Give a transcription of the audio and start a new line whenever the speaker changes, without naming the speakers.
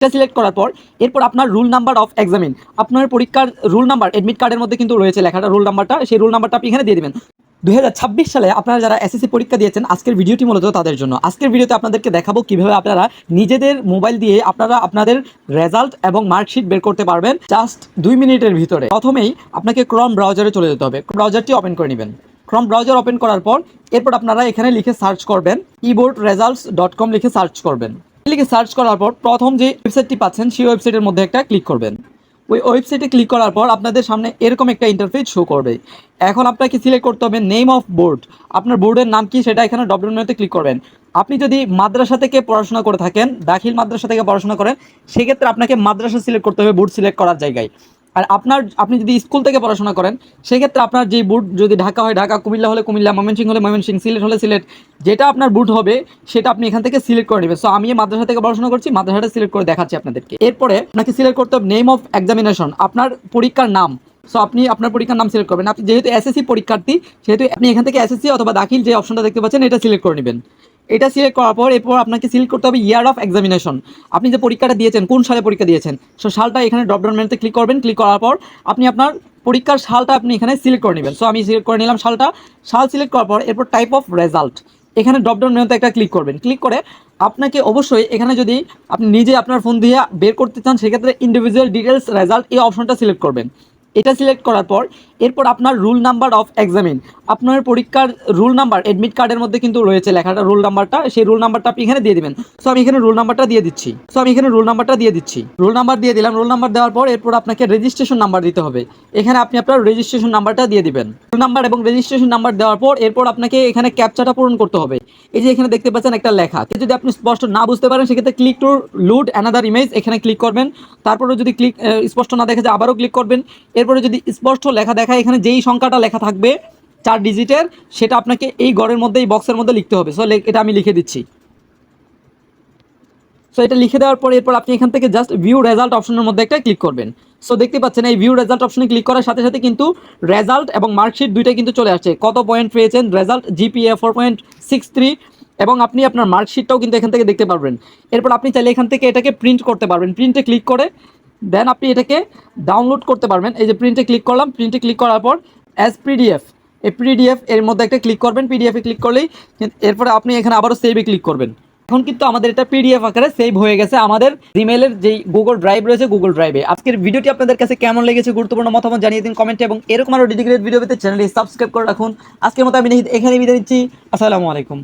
এটা সিলেক্ট করার পর এরপর আপনার রুল নাম্বার অফ এক্সামিন, আপনার পরীক্ষার রুল নাম্বার এডমিট কার্ডের মধ্যে কিন্তু রয়েছে লেখাটা রুল নাম্বারটা, সেই রুল নাম্বারটা আপনি এখানে দিয়ে দিবেন। 2026 সালে আপনারা যারা এসএসসি পরীক্ষা দিয়েছেন, আজকের ভিডিওটি মূলত তাদের জন্য। আজকের ভিডিওতে আপনাদেরকে দেখাবো কিভাবে আপনারা নিজেদের মোবাইল দিয়ে আপনারা আপনাদের রেজাল্ট এবং মার্কশিট বের করতে পারবেন জাস্ট 2 মিনিটের ভিতরে। প্রথমেই আপনাকে ক্রোম ব্রাউজারে চলে যেতে হবে, ব্রাউজারটি ওপেন করে নেবেন। ক্রোম ব্রাউজার ওপেন করার পর এরপর আপনারা এখানে লিখে সার্চ করবেন keyboardresults.com লিখে সার্চ করবেন। লিখে সার্চ করার পর প্রথম যে ওয়েবসাইটটি পাচ্ছেন সেই ওয়েবসাইটের মধ্যে একটা ক্লিক করবেন। ওই ওয়েবসাইটে ক্লিক করার পর আপনাদের সামনে এরকম একটা ইন্টারফেস শো করবে। এখন আপনাকে সিলেক্ট করতে হবে নেম অফ বোর্ড, আপনার বোর্ডের নাম কি সেটা এখানে ডব্লিউ মেনুতে ক্লিক করবেন। আপনি যদি মাদ্রাসা থেকে পড়াশোনা করে থাকেন, দাখিল মাদ্রাসা থেকে পড়াশোনা করেন, সেক্ষেত্রে আপনাকে মাদ্রাসা সিলেক্ট করতে হবে বোর্ড সিলেক্ট করার জায়গায়। আর আপনি যদি স্কুল থেকে পড়াশোনা করেন, সেক্ষেত্রে আপনার যে বুট, যদি ঢাকা হয় ঢাকা, কুমিল্লা হলে কুমিল্লা, ময়মনসিংহ হলে ময়মনসিংহ, সিলেট হলে সিলেট, যেটা আপনার বুট হবে সেটা আপনি এখান থেকে সিলেক্ট করে নেবেন। সো আমি মাদ্রাসা থেকে পড়াশোনা করছি, মাদ্রাসাটা সিলেক্ট করে দেখাচ্ছি আপনাদেরকে। এরপরে আপনাকে সিলেক্ট করতে হবে নেম অফ এক্সামিনেশন, আপনার পরীক্ষার নাম। সো আপনি আপনার পরীক্ষার নাম সিলেক্ট করবেন। আপনি যেহেতু এসএসসি পরীক্ষার্থী, সেহেতু আপনি এখান থেকে এসএসসি অথবা দাখিল যে অপশনটা দেখতে পাচ্ছেন এটা সিলেক্ট করে নেবেন। এটা সিলেক্ট করার পর এরপর আপনাকে সিলেক্ট করতে হবে ইয়ার অফ এক্সামিনেশন, আপনি যে পরীক্ষাটা দিয়েছেন কোন সালে পরীক্ষা দিয়েছেন, সো সালটা এখানে ড্রপডাউন মেনুতে ক্লিক করবেন। ক্লিক করার পর আপনি আপনার পরীক্ষার সালটা আপনি এখানে সিলেক্ট করে নেবেন। সো আমি সিলেক্ট করে নিলাম সাল সিলেক্ট করার পর এরপর টাইপ অফ রেজাল্ট, এখানে ড্রপডাউন মেনুতে একটা ক্লিক করবেন। ক্লিক করে আপনাকে অবশ্যই এখানে যদি আপনি নিজে আপনার ফোন দিয়ে বের করতে চান, সেক্ষেত্রে ইন্ডিভিজুয়াল ডিটেলস রেজাল্ট এই অপশনটা সিলেক্ট করবেন। এটা সিলেক্ট করার পর এরপর আপনার রুল নাম্বার অফ এক্সামিন, আপনার পরীক্ষার রুল নাম্বার এডমিট কার্ডের মধ্যে কিন্তু রয়েছে লেখাটা রুল নাম্বারটা, সেই রুল নাম্বারটা আপনি এখানে দিয়ে দিবেন। সো আমি এখানে রুল নাম্বারটা দিয়ে দিচ্ছি। রুল নাম্বার দিয়ে দিলাম। রুল নাম্বার দেওয়ার পর এরপর আপনাকে রেজিস্ট্রেশন নাম্বার দিতে হবে, এখানে আপনি আপনার রেজিস্ট্রেশন নাম্বারটা দিয়ে দিবেন। রুল নাম্বার এবং রেজিস্ট্রেশন নাম্বার দেওয়ার পর এরপর আপনাকে এখানে ক্যাপচাটা পূরণ করতে হবে। এই যে এখানে দেখতে পাচ্ছেন একটা লেখা, যদি আপনি স্পষ্ট না বুঝতে পারেন সেক্ষেত্রে click to load another image, এখানে ক্লিক করবেন। তারপরে যদি স্পষ্ট না দেখা যায় আবারও ক্লিক করবেন। এরপরে যদি স্পষ্ট লেখা দেখায়, এখানে যেই সংখ্যাটা লেখা থাকবে 4 ডিজিটের, সেটা আপনাকে এই ঘরের মধ্যে, এই বক্সের মধ্যে লিখতে হবে। সো এটা আমি লিখে দিচ্ছি। সো এটা লিখে দেওয়ার পর এরপর আপনি এখান থেকে জাস্ট ভিউ রেজাল্ট অপশনের মধ্যে একটা ক্লিক করবেন। সো দেখতে পাচ্ছেন এই ভিউ রেজাল্ট অপশনে ক্লিক করার সাথে সাথে কিন্তু রেজাল্ট এবং মার্কশিট দুইটাই কিন্তু চলে আসছে। কত পয়েন্ট পেয়েছেন, রেজাল্ট জিপিএ 4.63, এবং আপনি আপনার মার্কশিটটাও কিন্তু এখান থেকে দেখতে পারবেন। এরপর আপনি চাইলে এখান থেকে এটাকে প্রিন্ট করতে পারবেন। প্রিন্টে ক্লিক করে দেন আপনি এটাকে ডাউনলোড করতে পারবেন। এই যে প্রিন্টে ক্লিক করলাম, প্রিন্টে ক্লিক করার পর অ্যাজ পিডিএফ, এই পিডিএফ এর মধ্যে একটা ক্লিক করবেন। পিডিএফে ক্লিক করলেই এরপরে আপনি এখানে আবারও সেভে ক্লিক করবেন। এখন কিন্তু আমাদের এটা পিডিএফ আকারে সেভ হয়ে গেছে আমাদের জিমেইলের যেই গুগল ড্রাইভ রয়েছে, গুগল ড্রাইভে। আজকের ভিডিওটি আপনাদের কাছে কেমন লেগেছে গুরুত্বপূর্ণ মতামত জানিয়ে দিন কমেন্টে, এবং এরকম আরও ডিগ্রেড ভিডিও পেতে চ্যানেলটি সাবস্ক্রাইব করে রাখুন। আজকের মতো আমি এখানে বিদায় দিচ্ছি। আসসালামু আলাইকুম।